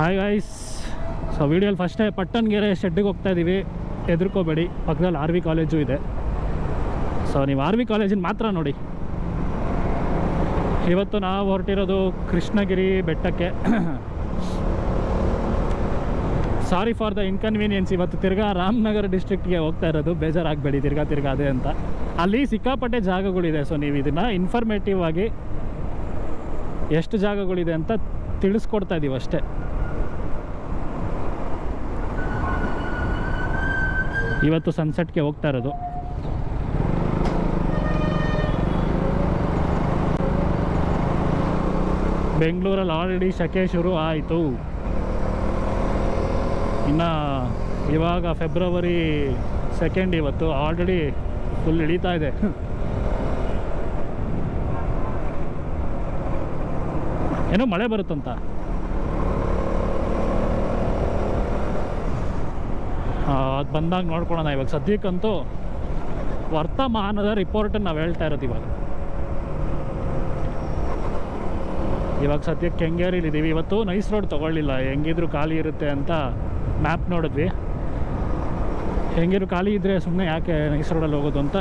Hi guys. So ವಿಡಿಯೋಲಿ ಫಸ್ಟೇ ಪಟ್ಟಣಗೆರೆ ಶೆಡ್ಡಿಗೆ ಹೋಗ್ತಾ ಇದ್ದೀವಿ, ಹೆದರ್ಕೋಬೇಡಿ, ಪಕ್ಕದಲ್ಲಿ ಆರ್ ವಿ ಕಾಲೇಜು ಇದೆ. ಸೊ ನೀವು ಆರ್ ವಿ ಕಾಲೇಜಿನ ಮಾತ್ರ ನೋಡಿ. ಇವತ್ತು ನಾವು ಹೊರಟಿರೋದು ಕೃಷ್ಣಗಿರಿ ಬೆಟ್ಟಕ್ಕೆ. Sorry for the inconvenience. ಇವತ್ತು ತಿರ್ಗಾ ರಾಮನಗರ ಡಿಸ್ಟ್ರಿಕ್ಟ್ಗೆ ಹೋಗ್ತಾ ಇರೋದು, ಬೇಜಾರಾಗಬೇಡಿ ತಿರ್ಗಾ ಅದೇ ಅಂತ. ಅಲ್ಲಿ ಸಿಕ್ಕಾಪಟ್ಟೆ ಜಾಗಗಳಿದೆ. ಸೊ ನೀವು ಇದನ್ನು ಇನ್ಫಾರ್ಮೇಟಿವ್ ಆಗಿ ಎಷ್ಟು ಜಾಗಗಳಿದೆ ಅಂತ ತಿಳಿಸ್ಕೊಡ್ತಾ ಇದ್ದೀವಿ ಅಷ್ಟೇ. ಇವತ್ತು ಸನ್ಸೆಟ್ಗೆ ಹೋಗ್ತಾ ಇರೋದು. ಬೆಂಗಳೂರಲ್ಲಿ ಆಲ್ರೆಡಿ ಸೆಕೆ ಶುರು ಆಯಿತು. ಇನ್ನು ಇವಾಗ ಫೆಬ್ರವರಿ 2 ಇವತ್ತು, ಆಲ್ರೆಡಿ ಫುಲ್ ಇಳೀತಾ ಇದೆ. ಏನೋ ಮಳೆ ಬರುತ್ತಂತ. ಅದು ಬಂದಾಗ ನೋಡ್ಕೊಳ್ಳೋಣ. ಇವಾಗ ಸದ್ಯಕ್ಕಂತೂ ವರ್ತಮಾನದ ರಿಪೋರ್ಟನ್ನು ನಾವು ಹೇಳ್ತಾ ಇರೋದು. ಇವಾಗ ಸದ್ಯಕ್ಕೆ ಕೆಂಗೇರಿಲಿದ್ದೀವಿ. ಇವತ್ತು ನೈಸ್ ರೋಡ್ ತೊಗೊಳ್ಳಿಲ್ಲ, ಹೆಂಗಿದ್ರು ಖಾಲಿ ಇರುತ್ತೆ ಅಂತ ಮ್ಯಾಪ್ ನೋಡಿದ್ವಿ. ಹೆಂಗಿದ್ರು ಖಾಲಿ ಇದ್ದರೆ ಸುಮ್ಮನೆ ಯಾಕೆ ನೈಸ್ ರೋಡಲ್ಲಿ ಹೋಗೋದು ಅಂತ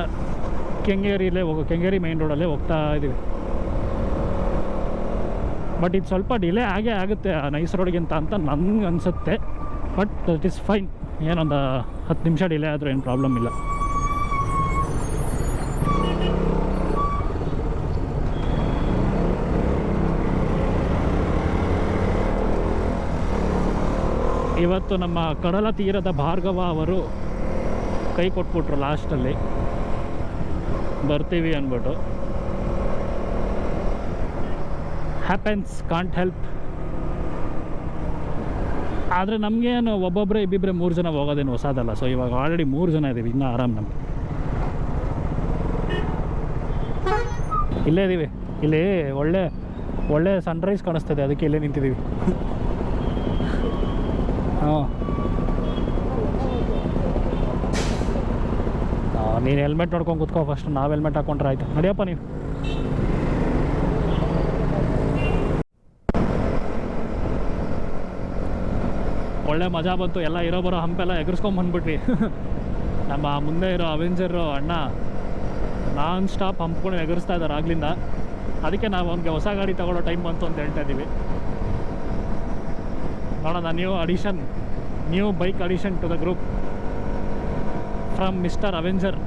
ಕೆಂಗೇರಿ ಮೈನ್ ರೋಡಲ್ಲೇ ಹೋಗ್ತಾ ಇದ್ದೀವಿ. ಬಟ್ ಇದು ಸ್ವಲ್ಪ ಡಿಲೇ ಆಗೇ ಆಗುತ್ತೆ ಆ ನೈಸ್ ರೋಡ್ಗಿಂತ ಅಂತ ನನಗೆ ಅನಿಸುತ್ತೆ. But that is fine. ಏನೊಂದು 10 ನಿಮಿಷ ಡಿಲೇ ಆದರೂ ಏನು ಪ್ರಾಬ್ಲಮ್ ಇಲ್ಲ. ಇವತ್ತು ನಮ್ಮ ಕಡಲ ತೀರದ ಭಾರ್ಗವ ಅವರು ಕೈ ಕೊಟ್ಬಿಟ್ರು ಲಾಸ್ಟಲ್ಲಿ, ಬರ್ತೀವಿ ಅಂದ್ಬಿಟ್ಟು. Happens, can't help. ಆದರೆ ನಮಗೇನು ಒಬ್ಬೊಬ್ಬರೇ ಇಬ್ಬಿಬ್ಬರೇ 3 ಜನ ಹೋಗೋದೇನು ಹೊಸದಲ್ಲ. ಸೊ ಇವಾಗ ಆಲ್ರೆಡಿ 3 ಜನ ಇದ್ದೀವಿ, ಇನ್ನೂ ಆರಾಮ್ ನಮಗೆ. ಇಲ್ಲೇ ಇದ್ದೀವಿ. ಇಲ್ಲಿ ಒಳ್ಳೆ ಸನ್ರೈಸ್ ಕಾಣಿಸ್ತದೆ, ಅದಕ್ಕೆ ಇಲ್ಲೇ ನಿಂತಿದ್ದೀವಿ. ಹಾಂ, ನೀನು ಹೆಲ್ಮೆಟ್ ನೋಡ್ಕೊಂಡು ಕೂತ್ಕೋ ಫಸ್ಟ್. ನಾವು ಹೆಲ್ಮೆಟ್ ಹಾಕ್ಕೊಂಡ್ರೆ ಆಯಿತು. ನಡಿಯಪ್ಪ ನೀನು. ಒಳ್ಳೆ ಮಜಾ ಬಂತು. ಎಲ್ಲ ಬರೋ ಹಂಪೆಲ್ಲ ಎಗರ್ಸ್ಕೊಂಬಂದ್ಬಿಟ್ವಿ. ನಮ್ಮ ಮುಂದೆ ಇರೋ ಅವೆಂಜರು ಅಣ್ಣ ನಾನ್ ಸ್ಟಾಪ್ ಹಂಪ್ಕೊಂಡು ಎಗರಿಸ್ತಾ ಇದ್ದಾರೆ ಆಗ್ಲಿಂದ. ಅದಕ್ಕೆ ನಾವು ಅವ್ನಿಗೆ ಹೊಸ ಗಾಡಿ ತಗೊಳ್ಳೋ ಟೈಮ್ ಬಂತು ಅಂತ ಹೇಳ್ತಾ ಇದ್ದೀವಿ. ನೋಡೋಣ, new bike addition to the group from mister Avenger.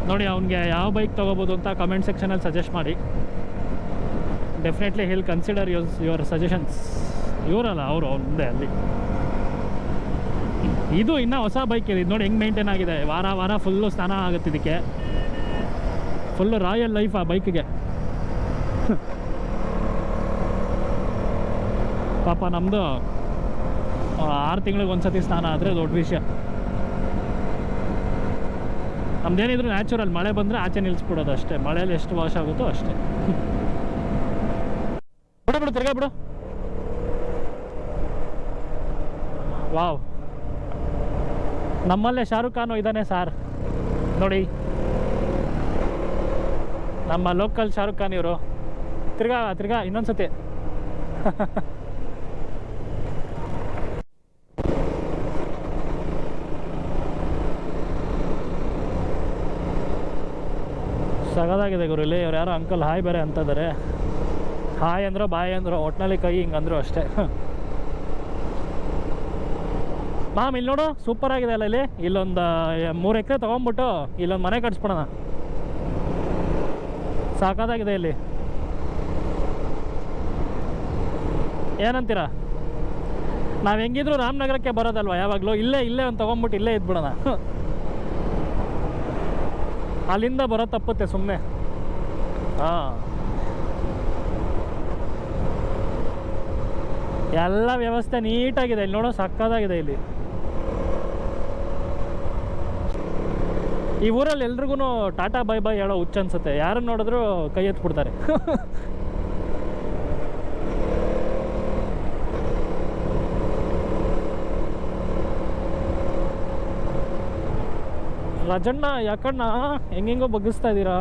ನೋಡಿ, ಅವ್ನಿಗೆ ಯಾವ ಬೈಕ್ ತೊಗೋಬೋದು ಅಂತ ಕಮೆಂಟ್ ಸೆಕ್ಷನಲ್ಲಿ ಸಜೆಸ್ಟ್ ಮಾಡಿ. Definitely will consider your suggestions. ಇವರಲ್ಲ ಅವ್ರ ಮುಂದೆ ಅಲ್ಲಿ. ಇದು ಇನ್ನೂ ಹೊಸ ಬೈಕ್ ಇದೆ. ಇದು ನೋಡಿ ಹೆಂಗೆ ಮೇಂಟೈನ್ ಆಗಿದೆ. ವಾರ ಫುಲ್ಲು ಸ್ನಾನ ಆಗುತ್ತೆ. ಇದಕ್ಕೆ ಫುಲ್ಲು ರಾಯಲ್ ಲೈಫ್ ಆ ಬೈಕಿಗೆ. ಪಾಪ ನಮ್ಮದು 6 ತಿಂಗಳಿಗೆ ಒಂದ್ಸತಿ ಸ್ನಾನ ಆದರೆ ದೊಡ್ಡ ವಿಷಯ. ನಮ್ದೇನಿದ್ರು ನ್ಯಾಚುರಲ್. ಮಳೆ ಬಂದರೆ ಆಚೆ ನಿಲ್ಲಿಸ್ಬಿಡೋದು ಅಷ್ಟೇ. ಮಳೆಯಲ್ಲಿ ಎಷ್ಟು ವಾಶ್ ಆಗುತ್ತೋ ಅಷ್ಟೇ. ಬಿಡು ತಿರ್ಗಾ ಬಿಡು. ವಾವ್, ನಮ್ಮಲ್ಲೇ ಶಾರುಖ್ ಖಾನು ಇದ್ದಾನೆ ಸಾರ್. ನೋಡಿ, ನಮ್ಮ ಲೋಕಲ್ ಶಾರುಖ್ ಖಾನ್ ಇವರು. ತಿರ್ಗಾ ಇನ್ನೊಂದ್ಸತಿ. ಸಗದಾಗಿದೆ ಗುರು. ಇಲ್ಲಿ ಇವ್ರು ಯಾರೋ ಅಂಕಲ್ ಹಾಯ್ ಬೇರೆ ಅಂತಿದ್ದಾರೆ. ಹಾಯ್ ಅಂದ್ರೋ ಬಾಯ್ ಅಂದ್ರೋ ಒಟ್ಟಿನಲ್ಲಿ ಕೈ ಹಿಂಗಂದ್ರು ಅಷ್ಟೇ. ಮಾಮ್ ಇಲ್ಲಿ ನೋಡು, ಸೂಪರ್ ಆಗಿದೆ ಅಲ್ಲ. ಇಲ್ಲೊಂದು 3 ಎಕರೆ ತೊಗೊಂಬಿಟ್ಟು ಇಲ್ಲೊಂದು ಮನೆ ಕಟ್ಸ್ಬಿಡೋಣ. ಸಾಕಾಗಿದೆ ಇಲ್ಲಿ. ಏನಂತೀರಾ? ನಾವು ಹೆಂಗಿದ್ರು ರಾಮನಗರಕ್ಕೆ ಬರೋದಲ್ವ ಯಾವಾಗಲೂ. ಇಲ್ಲೇ ಒಂದು ತೊಗೊಂಬಿಟ್ಟು ಇಲ್ಲೇ ಇದ್ಬಿಡೋಣ. ಅಲ್ಲಿಂದ ಬರೋ ತಪ್ಪುತ್ತೆ ಸುಮ್ಮನೆ. ಹಾಂ, ಎಲ್ಲ ವ್ಯವಸ್ಥೆ ನೀಟಾಗಿದೆ ಇಲ್ಲಿ. ನೋಡೋ, ಸಕ್ಕದಾಗಿದೆ ಇಲ್ಲಿ. ಈ ಊರಲ್ಲಿ ಎಲ್ರಿಗೂ ಟಾಟಾ ಬೈ ಬೈ ಹೇಳೋ ಹುಚ್ಚ ಅನ್ಸುತ್ತೆ. ಯಾರನ್ನು ನೋಡಿದ್ರು ಕೈ ಎತ್ಬಿಡ್ತಾರೆ. ರಾಜಣ್ಣ ಯಾಕಣ್ಣ ಹೆಂಗೆಂಗೋ ಬಗ್ಗಿಸ್ತಾ ಇದ್ದೀರಾ?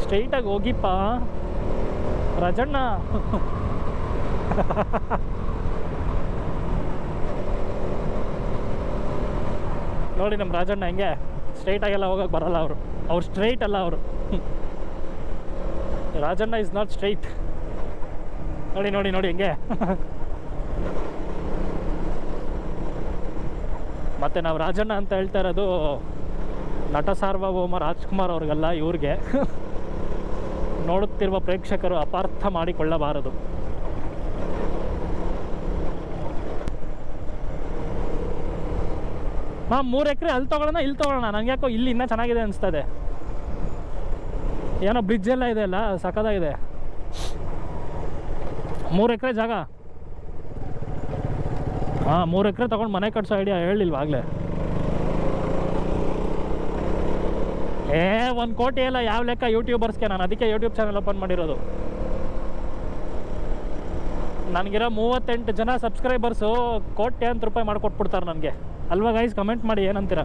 ಸ್ಟ್ರೈಟಾಗಿ ಹೋಗಿಪ್ಪ ರಾಜಣ್ಣ. ನೋಡಿ ನಮ್ಮ ರಾಜಣ್ಣ ಹೆಂಗೆ ಸ್ಟ್ರೈಟಾಗೆಲ್ಲ ಹೋಗಕ್ಕೆ ಬರಲ್ಲ ಅವ್ರು ಸ್ಟ್ರೈಟ್ ಅಲ್ಲ ಅವರು. Rajanna is not straight. ನೋಡಿ ನೋಡಿ ನೋಡಿ ಹೆಂಗೆ. ಮತ್ತು ನಾವು ರಾಜಣ್ಣ ಅಂತ ಹೇಳ್ತಾ ಇರೋದು ನಟ ಸಾರ್ವಭೌಮ ರಾಜ್ಕುಮಾರ್ ಅವ್ರಿಗೆಲ್ಲ, ಇವ್ರಿಗೆ. ನೋಡುತ್ತಿರುವ ಪ್ರೇಕ್ಷಕರು ಅಪಾರ್ಥ ಮಾಡಿಕೊಳ್ಳಬಾರದು. ಹಾಂ, 3 ಎಕರೆ ಅಲ್ಲಿ ತೊಗೊಳ್ಳೋಣ ಇಲ್ಲಿ ತೊಗೊಳ್ಳೋಣ? ನನಗೆ ಯಾಕೋ ಇಲ್ಲಿ ಇನ್ನೂ ಚೆನ್ನಾಗಿದೆ ಅನಿಸ್ತದೆ. ಏನೋ ಬ್ರಿಡ್ಜ್ ಎಲ್ಲ ಇದೆ ಅಲ್ಲ, ಸಖತ್ತಾಗಿದೆ. 3 ಎಕರೆ ಜಾಗ. ಹಾಂ, 3 ಎಕರೆ ತೊಗೊಂಡು ಮನೆ ಕಟ್ಸೋ ಐಡಿಯಾ ಹೇಳಿಲ್ವಾಗಲೇ? 1 ಕೋಟಿ ಎಲ್ಲ ಯಾವ ಲೆಕ್ಕ ಯೂಟ್ಯೂಬರ್ಸ್ಗೆ? ನಾನು ಅದಕ್ಕೆ ಯೂಟ್ಯೂಬ್ ಚಾನಲ್ ಓಪನ್ ಮಾಡಿರೋದು. ನನಗಿರೋ 38 ಜನ ಸಬ್ಸ್ಕ್ರೈಬರ್ಸು ಕೋಟ್ಯಾಂತರ ರೂಪಾಯಿ ಮಾಡಿಕೊಟ್ಬಿಡ್ತಾರೆ ನನಗೆ ಅಲ್ವಾ ಗೈಸ್? ಕಮೆಂಟ್ ಮಾಡಿ ಏನಂತೀರ?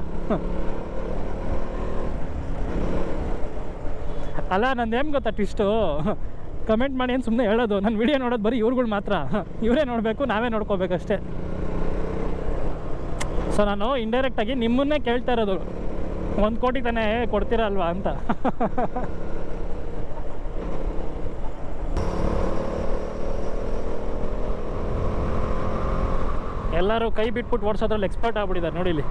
ಅಲ್ಲ, ನಂದು ಏನು ಗೊತ್ತಾ ಟ್ವಿಸ್ಟು? ಕಮೆಂಟ್ ಮಾಡಿ ಏನು ಸುಮ್ಮನೆ ಹೇಳೋದು. ನನ್ನ ವಿಡಿಯೋ ನೋಡೋದು ಬರೀ ಇವ್ರುಗಳು ಮಾತ್ರ. ಇವರೇ ನೋಡಬೇಕು, ನಾವೇ ನೋಡ್ಕೋಬೇಕಷ್ಟೇ. ಸೊ ನಾನು ಇಂಡೈರೆಕ್ಟಾಗಿ ನಿಮ್ಮನ್ನೇ ಕೇಳ್ತಾ ಇರೋದು, 1 ಕೋಟಿ ತಾನೇ ಕೊಡ್ತೀರಾ ಅಲ್ವಾ ಅಂತ. ಎಲ್ಲರೂ ಕೈ ಬಿಟ್ಬಿಟ್ಟು ಓಡಿಸೋದ್ರಲ್ಲಿ ಎಕ್ಸ್ಪರ್ಟ್ ಆಗ್ಬಿಟ್ಟಿದ್ದಾರೆ ನೋಡಿ ಇಲ್ಲಿ.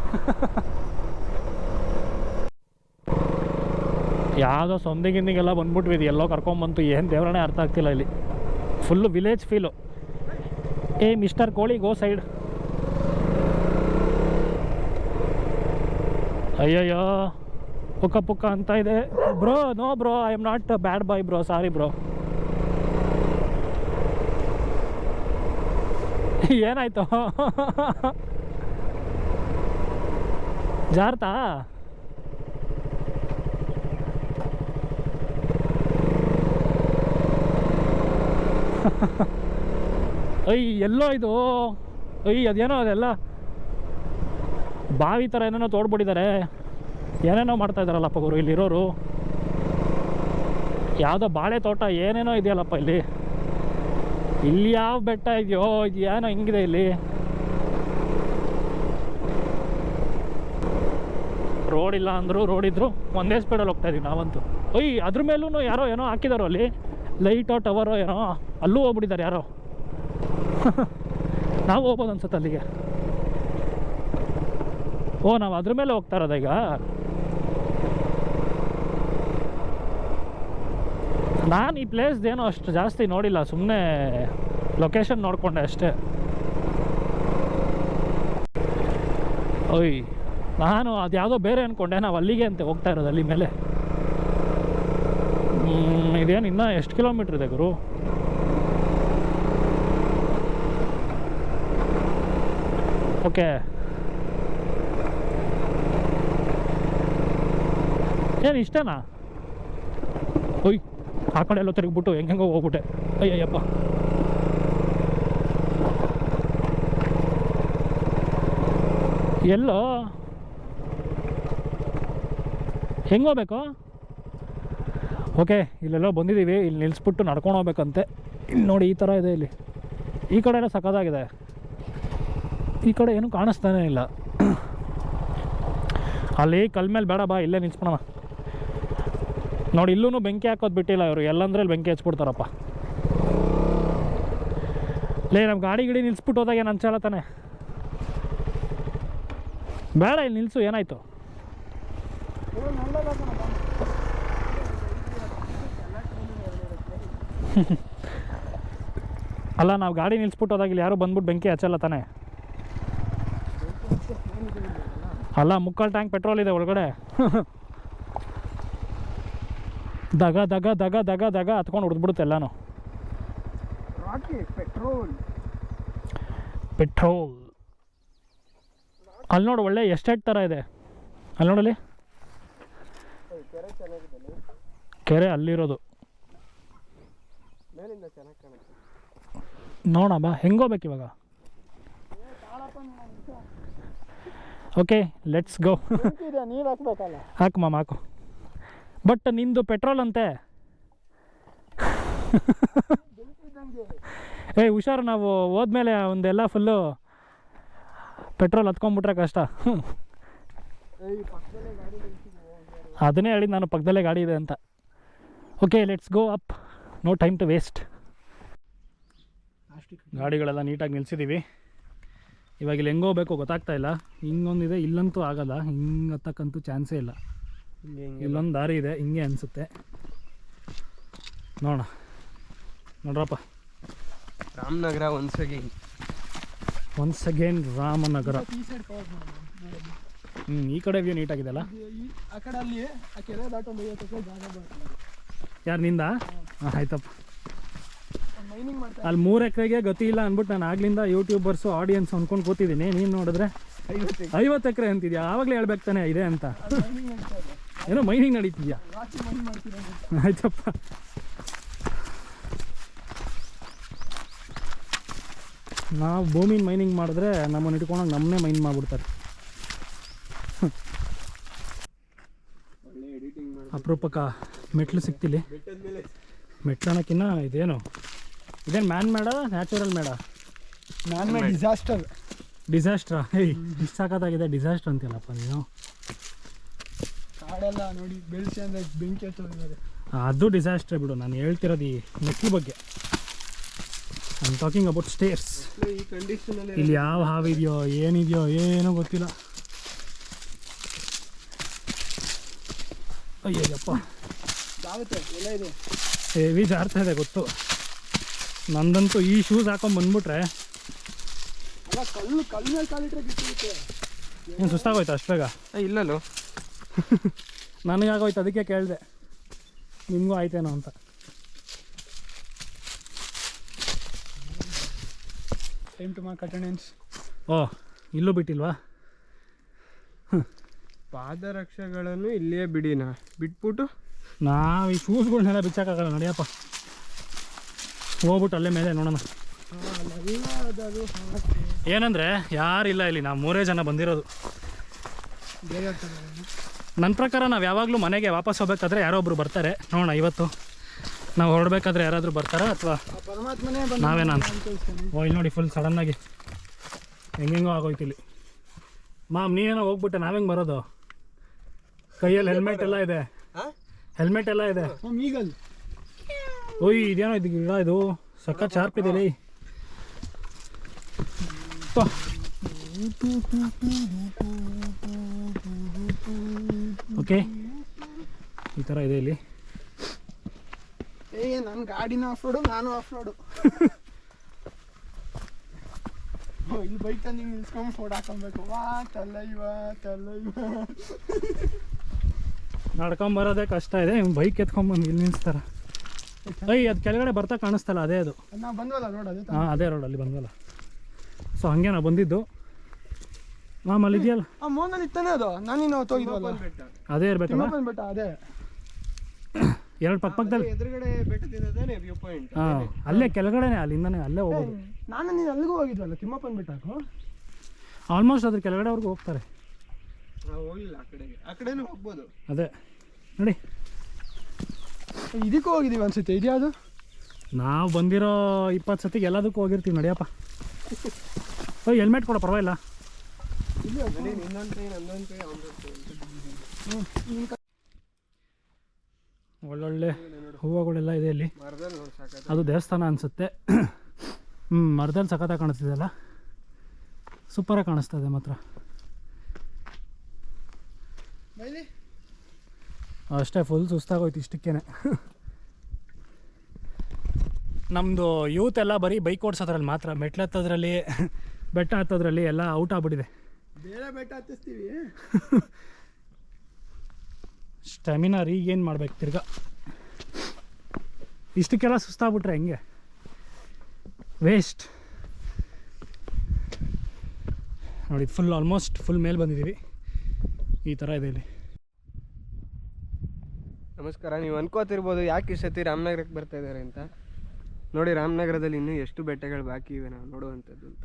ಯಾವುದೋ ಸೊಂದಿಗಿಂದಿಗೆಲ್ಲ ಬಂದ್ಬಿಟ್ವಿ, ಎಲ್ಲೋ ಕರ್ಕೊಂಬಂತು. ಏನು ದೇವರೇ ಅರ್ಥ ಆಗ್ತಿಲ್ಲ ಇಲ್ಲಿ. Full village feel. ಮಿಸ್ಟರ್ ಕೋಳಿ ಗೋ ಸೈಡ್. ಅಯ್ಯಯ್ಯೋ, ಪುಕ್ಕ ಪುಕ್ಕ ಅಂತ ಇದೆ bro. No bro, I am not bad boy bro, sorry bro. ಏನಾಯ್ತು? ಜಾರ್ತಾ? ಎಲ್ಲೋ ಇದು? ಅದೇನೋ ಅದೆಲ್ಲ ಬಾವಿ ಥರ ಏನೇನೋ ತೋಡ್ಬಿಟ್ಟಿದ್ದಾರೆ, ಏನೇನೋ ಮಾಡ್ತಾ ಇದ್ದಾರಲ್ಲಪ್ಪ ಗುರು ಇಲ್ಲಿರೋರು. ಯಾವುದೋ ಬಾಳೆ ತೋಟ ಏನೇನೋ ಇದೆಯಲ್ಲಪ್ಪ ಇಲ್ಲಿ. ಇಲ್ಲಿ ಯಾವ ಬೆಟ್ಟ ಇದೆಯೋ, ಇದು ಏನೋ ಹಿಂಗಿದೆ ಇಲ್ಲಿ. ರೋಡ್ ಇಲ್ಲ ಅಂದರು, ರೋಡ್ ಇದ್ರು ಒಂದೇ ಸ್ಪೀಡಲ್ಲಿ ಹೋಗ್ತಾ ಇದೀವಿ ನಾವಂತೂ. ಅದ್ರ ಮೇಲೂ ಯಾರೋ ಏನೋ ಹಾಕಿದಾರೋ ಅಲ್ಲಿ, ಲೈಟೋ ಟವರೋ ಏನೋ, ಅಲ್ಲೂ ಹೋಗ್ಬಿಟ್ಟಿದ್ದಾರೆ ಯಾರೋ. ನಾವು ಹೋಗ್ಬೋದು ಅನ್ಸುತ್ತೆ ಅಲ್ಲಿಗೆ. ನಾವು ಅದ್ರ ಮೇಲೆ ಹೋಗ್ತಾ ಇರೋದ ಈಗ. ನಾನು ಈ ಪ್ಲೇಸ್ದೇನೋ ಅಷ್ಟು ಜಾಸ್ತಿ ನೋಡಿಲ್ಲ, ಸುಮ್ಮನೆ ಲೊಕೇಶನ್ ನೋಡಿಕೊಂಡೆ ಅಷ್ಟೇ. ನಾನು ಅದು ಯಾವುದೋ ಬೇರೆ ಅಂದ್ಕೊಂಡೆ, ನಾವು ಅಲ್ಲಿಗೆ ಅಂತ ಹೋಗ್ತಾ ಇರೋದು. ಅಲ್ಲಿ ಮೇಲೆ ಇದೇನು ಇನ್ನೂ ಎಷ್ಟು ಕಿಲೋಮೀಟ್ರ್ ಇದೆ ಗುರು? ಓಕೆ, ಏನು ಇಷ್ಟನಾ? ಆ ಕಡೆ ಎಲ್ಲೋ ತಿರುಗ್ಬಿಟ್ಟು ಹೆಂಗೆಂಗೋ ಹೋಗ್ಬಿಟ್ಟೆ. ಅಯ್ಯಯ್ಯಪ್ಪ, ಎಲ್ಲೋ ಹೆಂಗೆ ಹೋಗ್ಬೇಕು? ಓಕೆ, ಇಲ್ಲೆಲ್ಲೋ ಬಂದಿದ್ದೀವಿ. ಇಲ್ಲಿ ನಿಲ್ಲಿಸ್ಬಿಟ್ಟು ನಡ್ಕೊಂಡು ಹೋಗ್ಬೇಕಂತೆ. ಇಲ್ಲಿ ನೋಡಿ, ಈ ಥರ ಇದೆ ಇಲ್ಲಿ. ಈ ಕಡೆ ಎಲ್ಲ ಸಖತ್ತಾಗಿದೆ, ಈ ಕಡೆ ಏನೂ ಕಾಣಿಸ್ತಾನೇ ಇಲ್ಲ. ಅಲ್ಲಿ ಕಲ್ ಮೇಲೆ ಬೇಡ, ಬಾ ಇಲ್ಲೇ ನಿಲ್ಸ್ಕೊಳೋಣ. ನೋಡಿ, ಇಲ್ಲೂ ಬೆಂಕಿ ಹಾಕೋದು ಬಿಟ್ಟಿಲ್ಲ ಇವರು. ಎಲ್ಲಂದ್ರೆ ಇಲ್ಲಿ ಬೆಂಕಿ ಹಚ್ಬಿಡ್ತಾರಪ್ಪ. ನಮ್ಮ ಗಾಡಿ ನಿಲ್ಸ್ಬಿಟ್ಟು ಹೋದಾಗ ಏನು ಅನ್ಸಲ್ಲ ತಾನೆ? ಬೇಡ, ಇಲ್ಲಿ ನಿಲ್ಸು, ಏನಾಯಿತು? ಅಲ್ಲ, ನಾವು ಗಾಡಿ ನಿಲ್ಸ್ಬಿಟ್ಟು ಹೋದಾಗ ಇಲ್ಲಿ ಯಾರು ಬಂದ್ಬಿಟ್ಟು ಬೆಂಕಿ ಹಚ್ಚಲ್ಲ ತಾನೆ? ಅಲ್ಲ, ಮುಕ್ಕಾಲು ಟ್ಯಾಂಕ್ ಪೆಟ್ರೋಲ್ ಇದೆ ಒಳಗಡೆ. ದಗ ದಗ ದಗ ದಗ ದಗ ಹತ್ಕೊಂಡು ಹೊಡೆದ್ಬಿಡುತ್ತೆ ಎಲ್ಲಾನು. ಪೆಟ್ರೋಲ್ ಅಲ್ಲಿ ನೋಡು, ಒಳ್ಳೆ ಎಸ್ಟೇಟ್ ಥರ ಇದೆ. ಅಲ್ಲಿ ನೋಡಲಿ, ಕೆರೆ ಅಲ್ಲಿರೋದು. ನೋಡ ಬಾ, ಹೆಂಗೋಗ್ಬೇಕು ಇವಾಗ? ಓಕೆ ಲೆಟ್ಸ್ ಗೋ. ನೀರು ಹಾಕ್ಬೇಕಲ್ಲ. ಹಾಕು ಮಾಮ ಹಾಕು. ಬಟ್ ನಿಂದು ಪೆಟ್ರೋಲ್ ಅಂತೆ. ಹುಷಾರು, ನಾವು ಹೋದ್ಮೇಲೆ ಒಂದೆಲ್ಲ ಫುಲ್ಲು ಪೆಟ್ರೋಲ್ ಹತ್ಕೊಂಡ್ಬಿಟ್ರೆ ಕಷ್ಟ. ಅದನ್ನೇ ಹೇಳಿದ್ದು ನಾನು, ಪಕ್ಕದಲ್ಲೇ ಗಾಡಿ ಇದೆ ಅಂತ. Okay let's go up, no time to waste. ಗಾಡಿಗಳೆಲ್ಲ ನೀಟಾಗಿ ನಿಲ್ಸಿದ್ದೀವಿ. ಇವಾಗ ಇಲ್ಲಿ ಹೆಂಗೆ ಹೋಗ್ಬೇಕು ಗೊತ್ತಾಗ್ತಾ ಇಲ್ಲ. ಹಿಂಗೊಂದಿದೆ, ಇಲ್ಲಂತೂ ಆಗಲ್ಲ, ಹಿಂಗೆ ಹತ್ತಕ್ಕಂತೂ ಚಾನ್ಸೇ ಇಲ್ಲ. ಇಲ್ಲೊಂದು ದಾರಿ ಇದೆ, ಹಿಂಗೆ ಅನಿಸುತ್ತೆ. ನೋಡೋಣ, ನೋಡ್ರಪ್ಪ. Ramanagara once again Ramanagara. ಈ ಕಡೆ ವ್ಯೂ ನೀಟಾಗಿದೆಲ್ಲ. ಯಾರು ನಿಂದ? ಆಯ್ತಪ್ಪ. ಅಲ್ಲಿ 3 ಎಕರೆಗೆ ಗತಿ ಇಲ್ಲ ಅಂದ್ಬಿಟ್ಟು ನಾನು ಆಗ್ಲಿಂದ ಯೂಟ್ಯೂಬರ್ಸು ಆಡಿಯನ್ಸ್ ಅಂದ್ಕೊಂಡು ಕೂತಿದ್ದೀನಿ. ನೀನು ನೋಡಿದ್ರೆ 50 ಎಕರೆ ಅಂತಿದ್ಯಾ. ಆವಾಗಲೇ ಹೇಳ್ಬೇಕು ತಾನೆ ಇದೆ ಅಂತ. ಏನೋ ಮೈನಿಂಗ್ ನಡೀತಿದ್ಯಾ? ಆಯ್ತಪ್ಪ. ನಾವು ಭೂಮಿನ ಮೈನಿಂಗ್ ಮಾಡಿದ್ರೆ ನಮ್ಮನ್ನು ಇಟ್ಕೊಂಡಾಗ ನಮ್ಮನ್ನೇ ಮೈನ್ ಮಾಡಿಬಿಡ್ತಾರೆ. ಅಪರೂಪಕ್ಕ ಮೆಟ್ಲು ಸಿಗ್ತಿಲ್ಲಿ. ಮೆಟ್ಲು ಅನ್ನೋಕ್ಕಿನ್ನ ಇದೇನು ಮ್ಯಾನ್ ಮೇಡ, ನ್ಯಾಚುರಲ್ ಮೇಡ? ಮ್ಯಾನ್ ಮೇಡ್ ಡಿಸಾಸ್ಟ್ರಾ? ಇಷ್ಟು ಸಾಕಾಗಿದೆ ಡಿಸಾಸ್ಟರ್ ಅಂತೀಯಲ್ಲಪ್ಪ ನೀನು. ಕಾಡೆಲ್ಲ ನೋಡಿ ಬೆಳೆಸಿ ಅಂದರೆ ಬೆಂಕಿ ಹಚ್ಚೋದಿದ್ದಾರೆ. ಅದು ಡಿಸಾಸ್ಟ್ರೇ ಬಿಡು. ನಾನು ಹೇಳ್ತಿರೋದು ಈ ಮೆಟ್ಲು ಬಗ್ಗೆ. I am talking about stairs. ಈ ಕಂಡೀಷನಲ್ಲಿ ಇಲ್ಲಿ ಯಾವ ಹಾವಿದೆಯೋ ಏನಿದೆಯೋ ಏನೋ ಗೊತ್ತಿಲ್ಲ. ಅಯ್ಯಯ್ಯಪ್ಪ, ಎಲ್ಲ ಇದೆ. ಹೆವಿ ಜಾರ್ತಾ ಇದೆ ಗೊತ್ತು. ನಂದಂತೂ ಈ ಶೂಸ್ ಹಾಕೊಂಡು ಬಂದ್ಬಿಟ್ರೆ ಕಲ್ಲು ಮೇಲೆ ಕಾಲಿಟ್ರೆ ಬಿಟ್ಟಿರುತ್ತೆ. ಏನು ಸುಸ್ತಾಗೋಯ್ತು ಅಷ್ಟು ಬೇಗ? ಇಲ್ಲಲ್ಲೋ, ನನಗಾಗೋಯ್ತು, ಅದಕ್ಕೆ ಕೇಳಿದೆ ನಿಮಗೂ ಆಯ್ತೇನೋ ಅಂತ. Time to mark attendance. ಇಲ್ಲೂ ಬಿಟ್ಟಿಲ್ವಾ? ಪಾದರಕ್ಷೆಗಳನ್ನು ಇಲ್ಲೇ ಬಿಡಿನಾ ಬಿಟ್ಬಿಟ್ಟು ನಾವು ಈ ಶೂಸ್ಗಳನ್ನೆಲ್ಲ ಬಿಚ್ಚಾಕಾಗಲ್ಲ. ನಡಿಯಪ್ಪ, ಹೋಗ್ಬಿಟ್ಟು ಅಲ್ಲೇ ಮೇಲೆ ನೋಡೋಣ. ಏನಂದರೆ ಯಾರಿಲ್ಲ ಇಲ್ಲಿ, ನಾವು 3 ಜನ ಬಂದಿರೋದು. ನನ್ನ ಪ್ರಕಾರ ನಾವು ಯಾವಾಗಲೂ ಮನೆಗೆ ವಾಪಸ್ ಹೋಗ್ಬೇಕಾದ್ರೆ ಯಾರೋ ಒಬ್ರು ಬರ್ತಾರೆ. ನೋಡೋಣ ಇವತ್ತು ನಾವು ಹೊರಡ್ಬೇಕಾದ್ರೆ ಯಾರಾದರೂ ಬರ್ತಾರಾ ಅಥವಾ ನಾವೇನಾ ಅಂತ. ಇಲ್ಲಿ ನೋಡಿ, ಫುಲ್ ಸಡನ್ನಾಗಿ ಹೆಂಗೆಂಗೋ ಆಗೋಯ್ತು ಇಲ್ಲಿ. ಮಾಮ್ ನೀನೇನೋ ಹೋಗ್ಬಿಟ್ಟೆ, ನಾವೆಂಗೆ ಬರೋದು? ಕೈಯಲ್ಲಿ ಹೆಲ್ಮೆಟ್ ಎಲ್ಲ ಇದೆ, ಹೆಲ್ಮೆಟ್ ಎಲ್ಲ ಇದೆ. ಓಯ್ ಇದೇನೋ ಇದು ಗಿಡ, ಇದು ಸಖತ್ ಶಾರ್ಪ್ ಇದೆ ಲೇ. ಓಕೆ, ಈ ಥರ ಇದೆ ಇಲ್ಲಿ. ನನ್ನ ಗಾಡಿನ ಆಫ್ ರೋಡು, ನಾನು ಆಫ್ ರೋಡು. ಇಲ್ಲಿ ಬೈಕ್ ತಂದು ನಿಲ್ಸ್ಕೊಂಡು ಫೋಟೋ ಹಾಕೊಬೇಕು. ನಡ್ಕೊಂಬರೋದೇ ಕಷ್ಟ ಇದೆ, ಬೈಕ್ ಎತ್ಕೊಂಬಂದು ಇಲ್ಲಿ ನಿಲ್ಲಿಸ್ತಾರ. ಅದು ಕೆಳಗಡೆ ಬರ್ತಾ ಕಾಣಿಸ್ತಲ್ಲ, ಅದೇ ಅದು. ನಾವು ಬಂದ್ವಲ್ಲ ರೋಡ್, ಹಾಂ ಅದೇ ರೋಡಲ್ಲಿ ಬಂದ್ವಲ್ಲ. ಸೊ ಹಂಗೆ ನಾವು ಬಂದಿದ್ದು. ಮಾಮಲ್ಲಿ ಇದೆಯಲ್ಲ ಮೋನಲ್ಲಿ ಇತ್ತಾನೆ ಅದು, ನಾನು ಹೋಗಿದ್ವಲ್ಲ ಅದೇ ಇರ್ಬೇಕಲ್ಲ. ಬೆಟ್ಟ ಅದೇ 2 ಪಕ್ಕದಲ್ಲಿ ಎದುರುಗಡೆ ಬೆಟ್ಟದಿಂದ ವ್ಯೂ ಪಾಯಿಂಟ್. ಹಾಂ ಅಲ್ಲೇ ಕೆಳಗಡೆನೆ, ಅಲ್ಲಿಂದನೇ ಅಲ್ಲೇ ಹೋಗೋದು. ನಾನು ನೀನು ಅಲ್ಲಿಗೂ ಹೋಗಿದ್ವಲ್ಲ, ತಿಮ್ಮಪ್ಪನ ಬೆಟ್ಟಕ್ಕೂ. ಆಲ್ಮೋಸ್ಟ್ ಅದ್ರ ಕೆಳಗಡೆವರೆಗೂ ಹೋಗ್ತಾರೆ. ನಾವು ಹೋಗಿಲ್ಲ ಆ ಕಡೆನೂ ಹೋಗ್ಬೋದು. ಅದೇ ನೋಡಿ, ಇದಕ್ಕೂ ಹೋಗಿದ್ದೀವಿ ಅನ್ಸುತ್ತೆ. ಇದ್ಯಾವುದು? ನಾವು ಬಂದಿರೋ 20 ಸತಿಗೆ ಎಲ್ಲದಕ್ಕೂ ಹೋಗಿರ್ತೀವಿ. ನಡಿಯಪ್ಪ, ಹೆಲ್ಮೆಟ್ ಕೊಡೋ, ಪರವಾಗಿಲ್ಲ. ಒಳ್ಳೊಳ್ಳೆ ಹೂವುಗಳೆಲ್ಲ ಇದೆ ಇಲ್ಲಿ. ಅದು ದೇವಸ್ಥಾನ ಅನಿಸುತ್ತೆ. ಮರದಲ್ಲಿ ಸಖತ್ತಾಗಿ ಕಾಣಿಸ್ತಿದೆಯಲ್ಲ, ಸೂಪರಾಗಿ ಕಾಣಿಸ್ತಾ ಇದೆ ಮಾತ್ರ. ಅಷ್ಟೇ, ಫುಲ್ ಸುಸ್ತಾಗೋಯ್ತು ಇಷ್ಟಕ್ಕೇನೆ. ನಮ್ಮದು ಯೂತ್ ಎಲ್ಲ ಬರೀ ಬೈಕ್ ಓಡಿಸೋದ್ರಲ್ಲಿ ಮಾತ್ರ, ಮೆಟ್ಲು ಹತ್ತೋದ್ರಲ್ಲಿ ಬೆಟ್ಟ ಹತ್ತೋದ್ರಲ್ಲಿ ಎಲ್ಲ ಔಟ್ ಆಗ್ಬಿಟ್ಟಿದೆ. ಬೇರೆ ಬೆಟ್ಟ ಹತ್ತಿಸ್ತೀವಿ. ಸ್ಟ್ಯಾಮಿನಾ ರೀಗೇನ್ ಮಾಡ್ಬೇಕು ತಿರ್ಗಾ. ಇಷ್ಟಕ್ಕೆಲ್ಲ ಸುಸ್ತಾಗ್ಬಿಟ್ರೆ ಹೆಂಗೆ, ವೇಸ್ಟ್ ನೋಡಿ. ಆಲ್ಮೋಸ್ಟ್ ಫುಲ್ ಮೇಲೆ ಬಂದಿದ್ದೀವಿ. ಈ ಥರ ಇದೆ ಇಲ್ಲಿ. ನಮಸ್ಕಾರ. ನೀವು ಅನ್ಕೋತಿರ್ಬೋದು ಯಾಕೆ ಈ ಸತಿ ರಾಮನಗರಕ್ಕೆ ಬರ್ತಾ ಇದ್ದಾರೆ ಅಂತ. ನೋಡಿ, ರಾಮನಗರದಲ್ಲಿ ಇನ್ನೂ ಎಷ್ಟು ಬೆಟ್ಟಗಳು ಬಾಕಿ ಇವೆ ನಾವು ನೋಡುವಂಥದ್ದು ಅಂತ.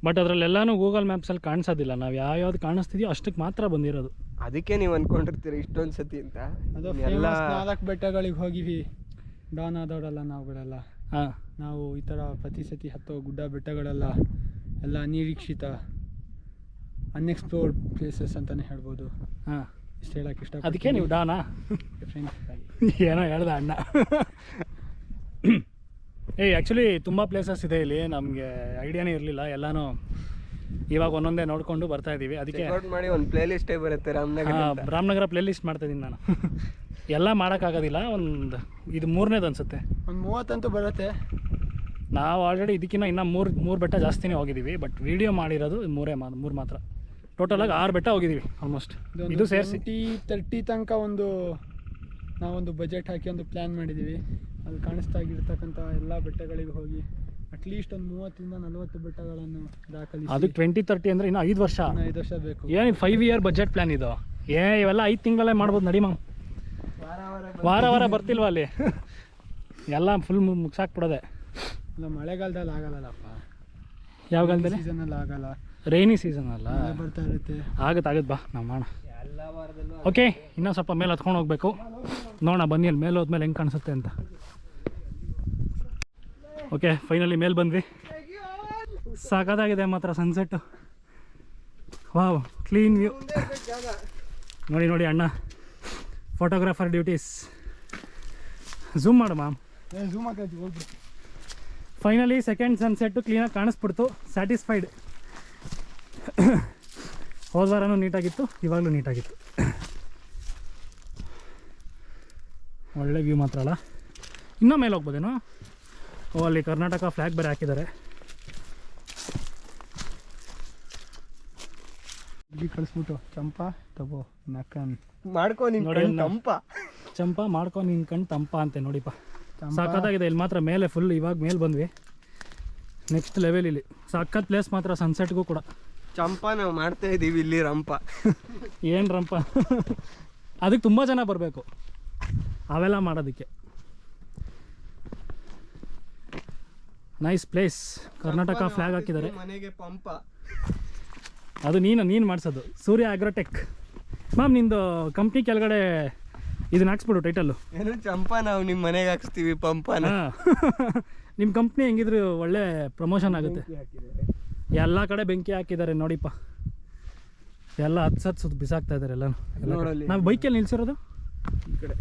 ಬಟ್ ಅದರಲ್ಲೆಲ್ಲನೂ ಗೂಗಲ್ ಮ್ಯಾಪ್ಸಲ್ಲಿ ಕಾಣಿಸೋದಿಲ್ಲ. ನಾವು ಯಾವ್ಯಾವ್ದು ಕಾಣಿಸ್ತಿದೆಯೋ ಅಷ್ಟಕ್ಕೆ ಮಾತ್ರ ಬಂದಿರೋದು. ಅದಕ್ಕೆ ನೀವು ಅಂದ್ಕೊಂಡಿರ್ತೀರಿ ಇಷ್ಟೊಂದು ಸತಿ ಅಂತ. ಅದು ಎಲ್ಲ 4 ಬೆಟ್ಟಗಳಿಗೆ ಹೋಗಿವಿ. ಡಾನ್ ಆದವರೆಲ್ಲ ನಾವುಗಳೆಲ್ಲ ಹಾಂ, ನಾವು ಈ ಥರ ಪ್ರತಿ ಸತಿ ಹತ್ತೋ ಗುಡ್ಡ ಬೆಟ್ಟಗಳೆಲ್ಲ ಎಲ್ಲ ಅನಿರೀಕ್ಷಿತ ಅನ್ಎಕ್ಸ್ಪ್ಲೋರ್ಡ್ ಪ್ಲೇಸಸ್ ಅಂತಲೇ ಹೇಳ್ಬೋದು. ಹಾಂ, ಇಷ್ಟು ಹೇಳೋಕ್ಕೆ ಇಷ್ಟ. ಅದಕ್ಕೆ ನೀವು ಡಾನಾ ಏನೋ ಹೇಳ್ದ ಅಣ್ಣ. ಆ್ಯಕ್ಚುಲಿ ತುಂಬ ಪ್ಲೇಸಸ್ ಇದೆ ಇಲ್ಲಿ, ನಮಗೆ ಐಡಿಯಾನೇ ಇರಲಿಲ್ಲ. ಎಲ್ಲನೂ ಇವಾಗ ಒಂದೊಂದೇ ನೋಡಿಕೊಂಡು ಬರ್ತಾ ಇದ್ದೀವಿ. ಅದಕ್ಕೆ ಮಾಡಿ ಒಂದು ಪ್ಲೇ ಲಿಸ್ಟೇ ಬರುತ್ತೆ ರಾಮನಗರ ಪ್ಲೇ ಲಿಸ್ಟ್ ಮಾಡ್ತಾಯಿದ್ದೀನಿ ನಾನು. ಎಲ್ಲ ಮಾಡೋಕ್ಕಾಗೋದಿಲ್ಲ. ಒಂದು ಇದು 3ನೇದು ಅನಿಸುತ್ತೆ. ಒಂದು 30 ಅಂತೂ ಬರುತ್ತೆ. ನಾವು ಆಲ್ರೆಡಿ ಇದಕ್ಕಿಂತ ಇನ್ನೂ ಮೂರು ಬೆಟ್ಟ ಜಾಸ್ತಿನೇ ಹೋಗಿದ್ದೀವಿ. ಬಟ್ ವೀಡಿಯೋ ಮಾಡಿರೋದು 3 ಮಾತ್ರ. ಟೋಟಲಾಗಿ 6 ಬೆಟ್ಟ ಹೋಗಿದ್ದೀವಿ ಆಲ್ಮೋಸ್ಟ್. ಇದು ಸೇರಿಸಿ 20-30 ತನಕ ನಾವೊಂದು ಬಜೆಟ್ ಹಾಕಿ ಒಂದು ಪ್ಲ್ಯಾನ್ ಮಾಡಿದ್ದೀವಿ. ಅಲ್ಲಿ ಕಾಣಿಸ್ತಾಗಿರ್ತಕ್ಕಂಥ ಎಲ್ಲ ಬೆಟ್ಟಗಳಿಗೆ ಹೋಗಿ ಅಟ್ಲೀಸ್ಟ್ ಒಂದು 30-40 ಬೆಟ್ಟಗಳನ್ನು ದಾಖಲಿಸಿ. ಅದಕ್ಕೆ 20-30 ಅಂದರೆ ಇನ್ನೂ 5 ವರ್ಷ 5 ವರ್ಷ ಬೇಕು. ಏನು 5 ಇಯರ್ ಬಜೆಟ್ ಪ್ಲ್ಯಾನ್ ಇದು? ಇವೆಲ್ಲ 5 ತಿಂಗಳಲ್ಲೇ ಮಾಡ್ಬೋದು. ನಡಿ ಮಾಮ್, ವಾರ ಬರ್ತಿಲ್ವ ಅಲ್ಲಿ? ಎಲ್ಲ ಫುಲ್ ಮುಗ್ಸಾಕ್ಬಿಡೋದೆ. ಇಲ್ಲ, ಮಳೆಗಾಲದಲ್ಲಿ ಆಗಲ್ಲಪ್ಪ. ಯಾವ ಕಾಲದಲ್ಲಿ? ಸೀಸನಲ್ಲಿ ಆಗಲ್ಲ, ರೈನಿ ಸೀಸನ್ ಅಲ್ಲ. ಬರ್ತಾ ಇರುತ್ತೆ. ಆಗುತ್ತೆ ಬಾ, ನಾವು ಮಾಡೋಣ. ಓಕೆ, ಇನ್ನೂ ಸ್ವಲ್ಪ ಮೇಲೆ ಹತ್ಕೊಂಡು ಹೋಗ್ಬೇಕು. ನೋಡೋಣ ಬನ್ನಿ ಅಲ್ಲಿ ಮೇಲೆ ಹೋದ್ಮೇಲೆ ಹೆಂಗೆ ಕಾಣಿಸುತ್ತೆ ಅಂತ. ಓಕೆ, ಫೈನಲಿ ಮೇಲೆ ಬಂದ್ವಿ. ಸಾಕಾಗಿದೆ ಮಾತ್ರ ಸನ್ಸೆಟ್ಟು. Wow, clean view. ನೋಡಿ ಅಣ್ಣ, ಫೋಟೋಗ್ರಾಫರ್ ಡ್ಯೂಟೀಸ್. ಝೂಮ್ ಮಾಡು ಮ್ಯಾಮ್. ಝೂಮ್ ಹಾಕಿ ಹೋಗ್ಬಿಟ್ಟು. ಫೈನಲಿ ಸೆಕೆಂಡ್ ಸನ್ಸೆಟ್ಟು ಕ್ಲೀನಾಗಿ ಕಾಣಿಸ್ಬಿಡ್ತು. ಸ್ಯಾಟಿಸ್ಫೈಡ್. ಹೋದ ವಾರನೂ ನೀಟಾಗಿತ್ತು, ಇವಾಗಲೂ ನೀಟಾಗಿತ್ತು. ಒಳ್ಳೆ ವ್ಯೂ ಮಾತ್ರ ಅಲ್ಲ. ಇನ್ನೂ ಮೇಲೆ ಹೋಗ್ಬೋದೇನೋ? ಅಲ್ಲಿ ಕರ್ನಾಟಕ ಫ್ಲ್ಯಾಗ್ ಬೇರೆ ಹಾಕಿದ್ದಾರೆ. ಇಲ್ಲಿ ಕಳಿಸ್ಬಿಟ್ಟು ಚಂಪಾ ತಗೋ ನಕ್ಕನ್ ಮಾಡ್ಕೊ ಚಂಪ ಮಾಡ್ಕೊ ನಿನ್ ಕಣ್ ತಂಪ ಅಂತೆ. ನೋಡಿಪ್ಪ, ಸಖತ್ತಾಗಿದೆ ಇಲ್ಲಿ ಮಾತ್ರ. ಮೇಲೆ ಫುಲ್ ಇವಾಗ ಮೇಲೆ ಬಂದ್ವಿ. ನೆಕ್ಸ್ಟ್ ಲೆವೆಲ್ ಇಲ್ಲಿ ಸಖತ್ ಪ್ಲೇಸ್ ಮಾತ್ರ. ಸನ್ಸೆಟ್ಗೂ ಕೂಡ ಚಂಪಾ ನಾವು ಮಾಡ್ತಾ ಇದ್ದೀವಿ, ಇಲ್ಲಿ ರಂಪ. ಏನು ರಂಪ? ಅದಕ್ಕೆ ತುಂಬ ಜನ ಬರಬೇಕು ಅವೆಲ್ಲ ಮಾಡೋದಕ್ಕೆ. Nice place. ಕರ್ನಾಟಕ ಫ್ಲ್ಯಾಗ್ ಹಾಕಿದ್ದಾರೆ. ಮನೆಗೆ ಪಂಪ. ಅದು ನೀನು ಮಾಡಿಸೋದು. ಸೂರ್ಯ ಅಗ್ರೋಟೆಕ್. ಮ್ಯಾಮ್, ನಿಂದು ಕಂಪ್ನಿ ಕೆಳಗಡೆ ಇದನ್ನ ಹಾಕ್ಸ್ಬಿಡು ಟೈಟಲ್ಲು. ಏನು ಚಂಪಾ ನಾವು ನಿಮ್ಮ ಮನೆಗೆ ಹಾಕ್ಸ್ತೀವಿ ಪಂಪನ. ನಿಮ್ಮ ಕಂಪ್ನಿ ಹೆಂಗಿದ್ರು ಒಳ್ಳೆ ಪ್ರಮೋಷನ್ ಆಗುತ್ತೆ. ಎಲ್ಲ ಕಡೆ ಬೆಂಕಿ ಹಾಕಿದ್ದಾರೆ ನೋಡಿಪ್ಪ. ಎಲ್ಲ ಹತ್ತು ಬಿಸಾಕ್ತಾ ಇದ್ದಾರೆ ಎಲ್ಲನೂ. ನಾವು ಬೈಕಲ್ಲಿ ನಿಲ್ಸಿರೋದು ಈ ಕಡೆ.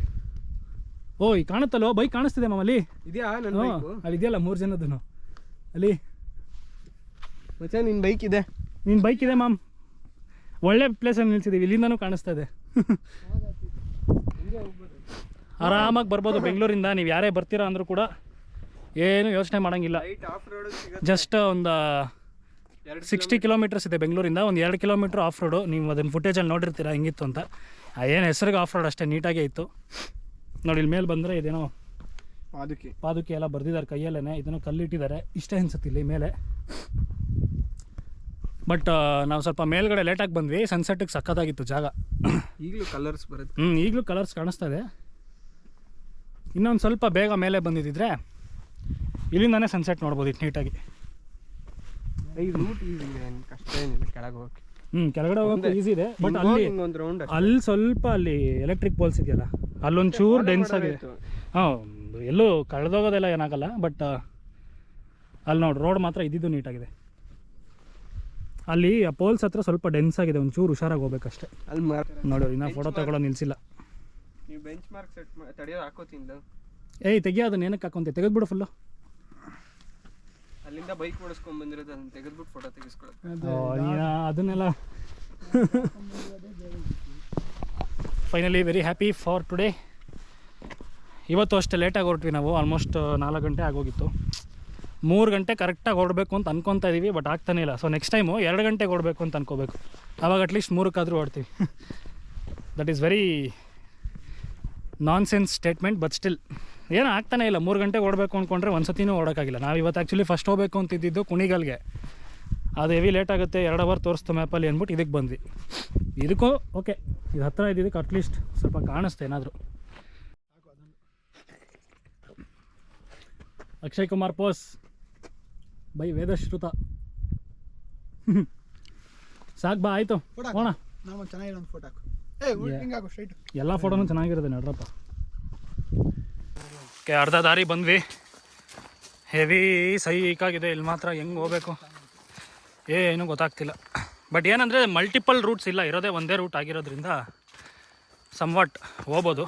ಓಯ್, ಕಾಣುತ್ತಲ್ಲೋ ಬೈಕ್ ಕಾಣಿಸ್ತಿದೆ ಮ್ಯಾಮ್ ಅಲ್ಲಿ. ಇದೆಯಾ? ಅಲ್ಲಿ ಇದೆಯಲ್ಲ 3 ಜನದ್ದು ಅಲ್ಲಿ. ಮತ್ತೆ ನಿನ್ನ ಬೈಕ್ ಇದೆ? ನಿನ್ನ ಬೈಕ್ ಇದೆ ಮ್ಯಾಮ್. ಒಳ್ಳೆ ಪ್ಲೇಸಲ್ಲಿ ನಿಲ್ಸಿದ್ದೀವಿ. ಇಲ್ಲಿಂದನೂ ಕಾಣಿಸ್ತಾ ಇದೆ. ಆರಾಮಾಗಿ ಬರ್ಬೋದು ಬೆಂಗಳೂರಿಂದ. ನೀವು ಯಾರೇ ಬರ್ತೀರಾ ಅಂದರೂ ಕೂಡ ಏನು ಯೋಚನೆ ಮಾಡೋಂಗಿಲ್ಲ. ಜಸ್ಟ್ ಒಂದು 60 ಕಿಲೋಮೀಟರ್ಸ್ ಇದೆ ಬೆಂಗಳೂರಿಂದ. ಒಂದು 2 ಕಿಲೋಮೀಟ್ರ್ ಆಫ್ ರೋಡು. ನೀವು ಅದನ್ನು ಫುಟೇಜಲ್ಲಿ ನೋಡಿರ್ತೀರ ಹೆಂಗಿತ್ತು ಅಂತ. ಏನು ಹೆಸರಿಗೆ ಆಫ್ ರೋಡ್ ಅಷ್ಟೇ, ನೀಟಾಗೇ ಇತ್ತು. ನೋಡಿ ಇಲ್ಲಿ ಮೇಲೆ ಬಂದರೆ ಇದೇನೋ ಪಾದುಕೆ ಎಲ್ಲ ಬರ್ದಿದ್ದಾರೆ ಕೈಯಲ್ಲೇ. ಇದನ್ನು ಕಲ್ಲಿಟ್ಟಿದ್ದಾರೆ. ಇಷ್ಟೇ ಅನ್ಸುತ್ತೆ ಇಲ್ಲಿ ಮೇಲೆ. ಬಟ್ ನಾವು ಸ್ವಲ್ಪ ಮೇಲ್ಗಡೆ ಲೇಟಾಗಿ ಬಂದ್ವಿ. ಸನ್ಸೆಟ್ಟಿಗೆ ಸಕ್ಕತ್ತಾಗಿತ್ತು ಜಾಗ. ಈಗಲೂ ಕಲರ್ಸ್ ಬರುತ್ತೆ. ಈಗಲೂ ಕಲರ್ಸ್ ಕಾಣಿಸ್ತಾ ಇದೆ. ಇನ್ನೊಂದು ಸ್ವಲ್ಪ ಬೇಗ ಮೇಲೆ ಬಂದಿದ್ದರೆ ಇಲ್ಲಿಂದಾನೇ ಸನ್ಸೆಟ್ ನೋಡ್ಬೋದು ನೀಟಾಗಿ. ಈ ರೂಟ್ ಈಸಿ ಇದೆ, ಕಷ್ಟ ಏನಿಲ್ಲ ಕೆಳಗೆ ಹೋಗಿ. ಕೆಳಗಡೆ ಹೋಗೋಕೆ ಈಸಿ ಇದೆ. ಬಟ್ ಅಲ್ಲಿ ಸ್ವಲ್ಪ ಅಲ್ಲಿ ಎಲೆಕ್ಟ್ರಿಕ್ ಪೋಲ್ಸ್ ಇದೆಯಲ್ಲ, ಅಲ್ಲೊಂದು ಚೂರು ಡೆನ್ಸ್ ಆಗಿದೆ. ಎಲ್ಲೂ ಕಳೆದೋಗೋದೆಲ್ಲ ಏನಾಗಲ್ಲ. ಬಟ್ ಅಲ್ಲಿ ನೋಡಿ ರೋಡ್ ಮಾತ್ರ ಇದ್ದಿದ್ದು ನೀಟಾಗಿದೆ. ಅಲ್ಲಿ ಆ ಪೋಲ್ಸ್ ಹತ್ರ ಸ್ವಲ್ಪ ಡೆನ್ಸ್ ಆಗಿದೆ. ಒಂದು ಚೂರು ಹುಷಾರಾಗಿ ಹೋಗ್ಬೇಕಷ್ಟೇ. ಅಲ್ಲಿ ನೋಡಿ, ಇನ್ನೂ ಫೋಟೋ ತಗೊಳ್ಳೋ ನಿಲ್ಸಿಲ್ಲ. ನೀವು ಬೆಂಚ್ ಮಾರ್ಕ್ ಸೆಟ್ ತಡೆಯೋದು ಹಾಕೋತಿಂದ. ತೆಗಿಯೋ ಅದನ್ನ ಏನಕ್ಕೆ ಹಾಕೊಂತೆ? ತೆಗೆದ್ಬಿಡು ಫುಲ್ಲು. ಅಲ್ಲಿಂದ ಬೈಕ್ ಓಡಿಸ್ಕೊಂಡ್ ಬಂದಿರೋದು, ಅದನ್ನ ತೆಗೆದ್ಬಿಟ್ಟು ಫೋಟೋ ತೆಗೆಸ್ಕೊಳ್ಳೋದು. ಅದನ್ನೆಲ್ಲ finally very happy for today. ಇವತ್ತು ಅಷ್ಟೇ ಲೇಟಾಗಿ ಹೊರಟ್ವಿ ನಾವು. ಆಲ್ಮೋಸ್ಟ್ 4 ಗಂಟೆ ಆಗೋಗಿತ್ತು. 3 ಗಂಟೆ ಕರೆಕ್ಟಾಗಿ ಹೊರಡಬೇಕು ಅಂತ ಅನ್ಕೊತಾ ಇದ್ದೀವಿ. ಬಟ್ ಆಗ್ತಾನೆ ಇಲ್ಲ. ಸೊ ನೆಕ್ಸ್ಟ್ ಟೈಮು 2 ಗಂಟೆಗೆ ಹೊರಡಬೇಕು ಅಂತ ಅನ್ಕೋಬೇಕು. ಆವಾಗ ಅಟ್ಲೀಸ್ಟ್ 3ಕ್ಕಾದರೂ ಹೊರಡ್ತೀವಿ. That is very nonsense statement. But still ಏನೂ ಆಗ್ತಾನೆ ಇಲ್ಲ. 3 ಗಂಟೆಗೆ ಹೊರಡಬೇಕು ಅಂದ್ಕೊಂಡ್ರೆ ಒಂದು ಸತಿನೂ ಹೊರಡೋಕ್ಕಾಗಿಲ್ಲ. ನಾವು ಇವತ್ತು ಆ್ಯಕ್ಚುಲಿ ಫಸ್ಟ್ ಹೋಗಬೇಕು ಅಂತಿದ್ದು ಕುಣಿಗಲ್ಗೆ. ಅದು ಹೆವಿ ಲೇಟ್ ಆಗುತ್ತೆ, 2 ಅವರ್ ತೋರಿಸ್ತು ಮ್ಯಾಪಲ್ಲಿ ಅಂದ್ಬಿಟ್ಟು ಇದಕ್ಕೆ ಬಂದ್ವಿ. ಇದಕ್ಕೂ ಓಕೆ, ಇದು ಹತ್ತಿರ ಇದ್ದಿದ್ದಕ್ಕೆ ಅಟ್ಲೀಸ್ಟ್ ಸ್ವಲ್ಪ ಕಾಣಿಸ್ತೆ ಏನಾದರೂ. Akshay Kumar pose by Vedashruta. ಸಾಕು ಬಾ ಆಯಿತು ಹೋಣ. ನಾವು ಚೆನ್ನಾಗಿರೋ ಒಂದು ಫೋಟೋ ಹಾಕು. ಹಿಂಗಾಗು ಸ್ಟ್ರೈಟ್. ಎಲ್ಲ ಫೋಟೋನು ಚೆನ್ನಾಗಿರುತ್ತೆ ನಡ್ರಪ್ಪ. ಓಕೆ, ಅರ್ಧ ದಾರಿ ಬಂದ್ವಿ. ಹೆವಿ ಸೈಕಾಗಿದೆ ಇಲ್ಲಿ ಮಾತ್ರ. ಹೆಂಗೆ ಹೋಗ್ಬೇಕು ಏನೂ ಗೊತ್ತಾಗ್ತಿಲ್ಲ. ಬಟ್ ಏನಂದರೆ ಮಲ್ಟಿಪಲ್ ರೂಟ್ಸ್ ಇಲ್ಲ, ಇರೋದೇ ಒಂದೇ ರೂಟ್ ಆಗಿರೋದ್ರಿಂದ ಸಮ್ವಾಟ್ ಹೋಗ್ಬೋದು.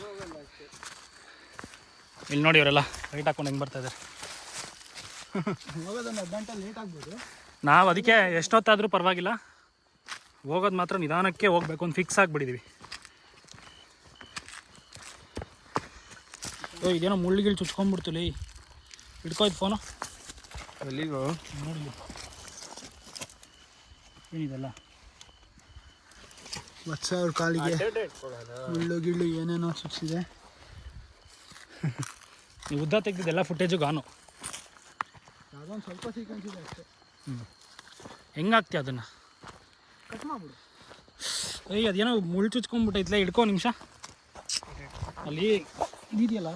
ಇಲ್ಲಿ ನೋಡಿ ಅವರೆಲ್ಲ ರೈಟ್ ಹಾಕೊಂಡು ಹೆಂಗೆ ಬರ್ತಾಯಿದ್ದಾರೆ. ಹೋಗೋದೊಂದು 10 ಗಂಟೆ ಲೇಟ್ ಆಗ್ಬೋದು. ನಾವು ಅದಕ್ಕೆ ಎಷ್ಟೊತ್ತಾದರೂ ಪರವಾಗಿಲ್ಲ, ಹೋಗೋದು ಮಾತ್ರ ನಿಧಾನಕ್ಕೆ ಹೋಗ್ಬೇಕು ಅಂತ ಫಿಕ್ಸ್ ಆಗಿಬಿಟ್ಟಿದ್ದೀವಿ. ಇದೇನೋ ಮುಳ್ಳಿಗಿಳಿ ಚುಚ್ಕೊಂಡ್ಬಿಡ್ತು. ಹಿಡ್ಕೋಯ್ತು ಫೋನು. ಎಲ್ಲಿಗೋ ನೋಡಿ ಏನಿದೆಲ್ಲ ವತ್ಸ ಅವ್ರ ಕಾಲಿಗೆ ಮುಳ್ಳು ಗಿಳ್ಳು ಏನೇನೋ ಚುಚ್ಚಿದೆ. ನೀವು ಉದ್ದ ತೆಗ್ದಿದ್ದೆಲ್ಲ ಫುಟೇಜು ಗಾನು. ಅದೊಂದು ಸ್ವಲ್ಪ ಸೀಕ್ವೆನ್ಸ್ ಇದೆ ಅಷ್ಟೇ. ಹೆಂಗಾಗ್ತೀಯ ಅದನ್ನು? ಕಟ್ ಮಾಡ್ಬಿಡು. ಅದೇನೋ ಮುಳ್ಳು ಚುಚ್ಕೊಂಡ್ಬಿಟ್ಟೈತ್ಲೆ. ಹಿಡ್ಕೋ ನಿಮಿಷ. ಅಲ್ಲಿ ಇದೆಯಲ್ಲ,